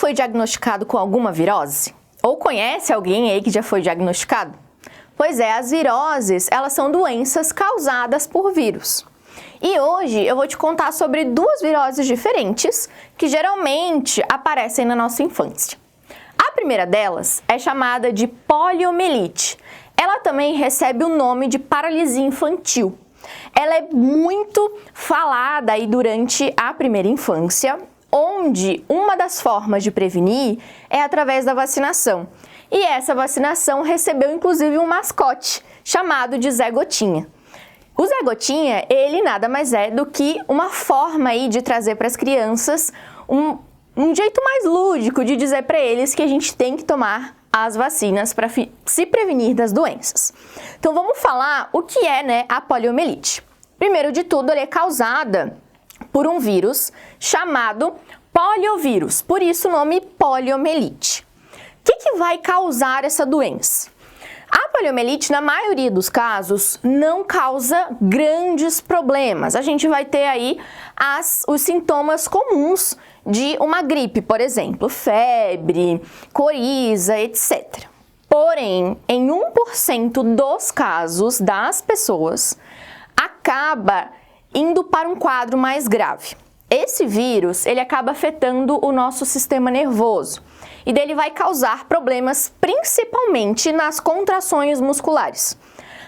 foi diagnosticado com alguma virose? Ou conhece alguém aí que já foi diagnosticado? Pois é, as viroses, elas são doenças causadas por vírus. E hoje eu vou te contar sobre duas viroses diferentes que geralmente aparecem na nossa infância. A primeira delas é chamada de poliomielite. Ela também recebe o nome de paralisia infantil. Ela é muito falada aí durante a primeira infância, onde uma das formas de prevenir é através da vacinação. E essa vacinação recebeu inclusive um mascote, chamado de Zé Gotinha. O Zé Gotinha, ele nada mais é do que uma forma aí de trazer para as crianças um jeito mais lúdico de dizer para eles que a gente tem que tomar as vacinas para se prevenir das doenças. Então vamos falar o que é, a poliomielite. Primeiro de tudo, ela é causada por um vírus chamado poliovírus, por isso o nome poliomielite. O que vai causar essa doença? A poliomielite, na maioria dos casos, não causa grandes problemas. A gente vai ter aí os sintomas comuns de uma gripe, por exemplo, febre, coriza, etc. Porém, em 1% dos casos das pessoas, acaba indo para um quadro mais grave. Esse vírus, ele acaba afetando o nosso sistema nervoso e dele vai causar problemas principalmente nas contrações musculares.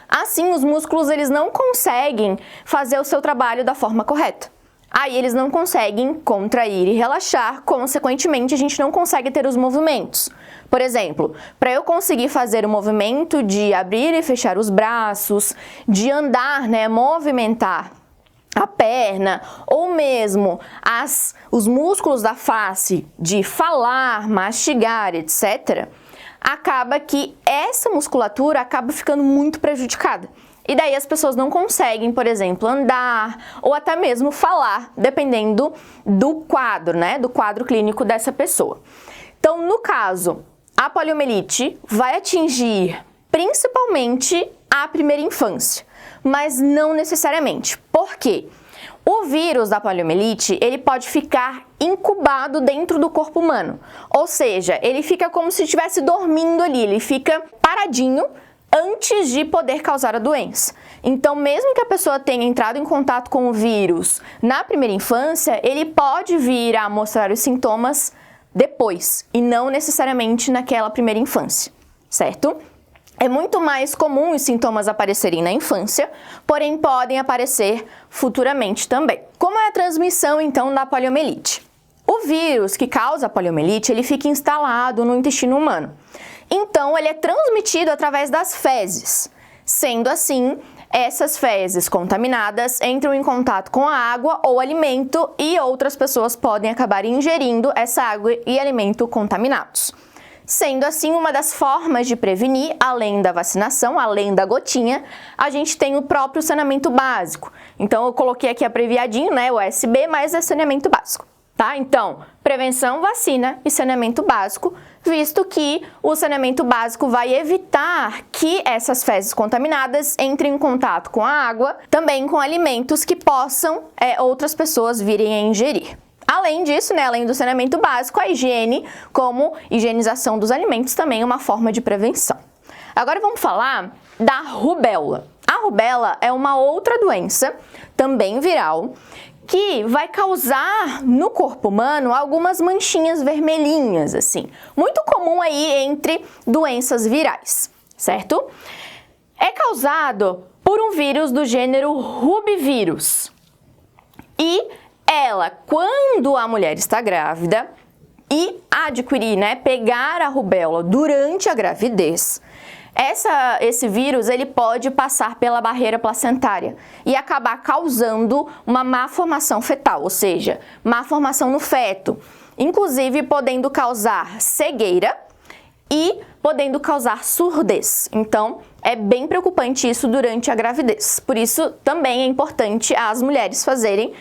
Assim, os músculos eles não conseguem fazer o seu trabalho da forma correta. Aí eles não conseguem contrair e relaxar, consequentemente a gente não consegue ter os movimentos. Por exemplo, para eu conseguir fazer o movimento de abrir e fechar os braços, de andar, movimentar a perna, ou mesmo os músculos da face de falar, mastigar, etc., acaba que essa musculatura acaba ficando muito prejudicada. E daí as pessoas não conseguem, por exemplo, andar ou até mesmo falar, dependendo do quadro, do quadro clínico dessa pessoa. Então, no caso, a poliomielite vai atingir principalmente a primeira infância, mas não necessariamente. Por quê? O vírus da poliomielite, ele pode ficar incubado dentro do corpo humano. Ou seja, ele fica como se estivesse dormindo ali, ele fica paradinho antes de poder causar a doença. Então, mesmo que a pessoa tenha entrado em contato com o vírus na primeira infância, ele pode vir a mostrar os sintomas depois, e não necessariamente naquela primeira infância, certo? É muito mais comum os sintomas aparecerem na infância, porém podem aparecer futuramente também. Como é a transmissão, então, da poliomielite? O vírus que causa a poliomielite, ele fica instalado no intestino humano. Então, ele é transmitido através das fezes. Sendo assim, essas fezes contaminadas entram em contato com a água ou alimento e outras pessoas podem acabar ingerindo essa água e alimento contaminados. Sendo assim, uma das formas de prevenir, além da vacinação, além da gotinha, a gente tem o próprio saneamento básico. Então, eu coloquei aqui abreviadinho, o USB, mas é saneamento básico, tá? Então, prevenção, vacina e saneamento básico, visto que o saneamento básico vai evitar que essas fezes contaminadas entrem em contato com a água, também com alimentos que possam outras pessoas virem a ingerir. Além disso, além do saneamento básico, a higiene, como higienização dos alimentos, também é uma forma de prevenção. Agora vamos falar da rubéola. A rubéola é uma outra doença, também viral, que vai causar no corpo humano algumas manchinhas vermelhinhas, assim. Muito comum aí entre doenças virais, certo? É causado por um vírus do gênero rubivírus. E ela, quando a mulher está grávida e adquirir, pegar a rubéola durante a gravidez, esse vírus ele pode passar pela barreira placentária e acabar causando uma má formação fetal, ou seja, má formação no feto, inclusive podendo causar cegueira e podendo causar surdez. Então, é bem preocupante isso durante a gravidez. Por isso, também é importante as mulheres fazerem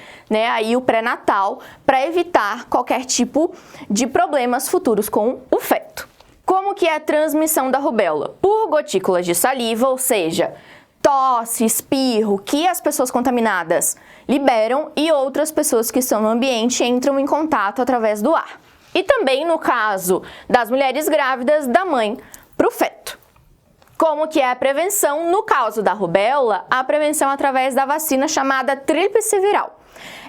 aí o pré-natal para evitar qualquer tipo de problemas futuros com o feto. Como que é a transmissão da rubéola? Por gotículas de saliva, ou seja, tosse, espirro, que as pessoas contaminadas liberam e outras pessoas que estão no ambiente entram em contato através do ar. e também no caso das mulheres grávidas, da mãe para o feto. Como que é a prevenção? No caso da rubéola, a prevenção através da vacina chamada tríplice viral.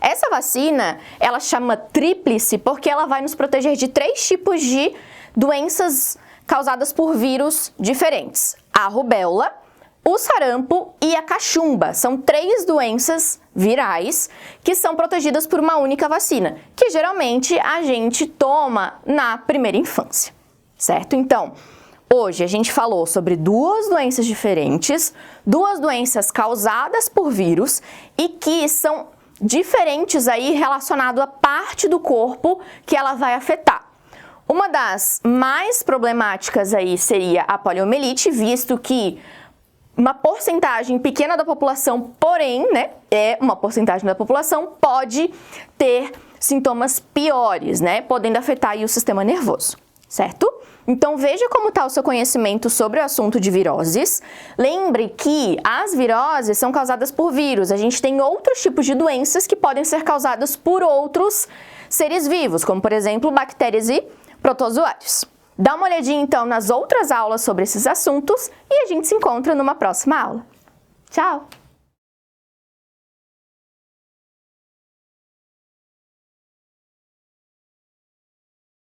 Essa vacina, ela chama tríplice porque ela vai nos proteger de 3 tipos de doenças causadas por vírus diferentes. A rubéola, o sarampo e a cachumba. São 3 doenças virais que são protegidas por uma única vacina, que geralmente a gente toma na primeira infância, certo? Então, hoje a gente falou sobre 2 doenças diferentes, 2 doenças causadas por vírus e que são diferentes aí relacionado à parte do corpo que ela vai afetar. Uma das mais problemáticas aí seria a poliomielite, visto que uma porcentagem pequena da população, porém, uma porcentagem da população pode ter sintomas piores, podendo afetar aí o sistema nervoso, certo? Então, veja como está o seu conhecimento sobre o assunto de viroses. Lembre que as viroses são causadas por vírus. A gente tem outros tipos de doenças que podem ser causadas por outros seres vivos, como, por exemplo, bactérias e protozoários. Dá uma olhadinha, então, nas outras aulas sobre esses assuntos e a gente se encontra numa próxima aula. Tchau!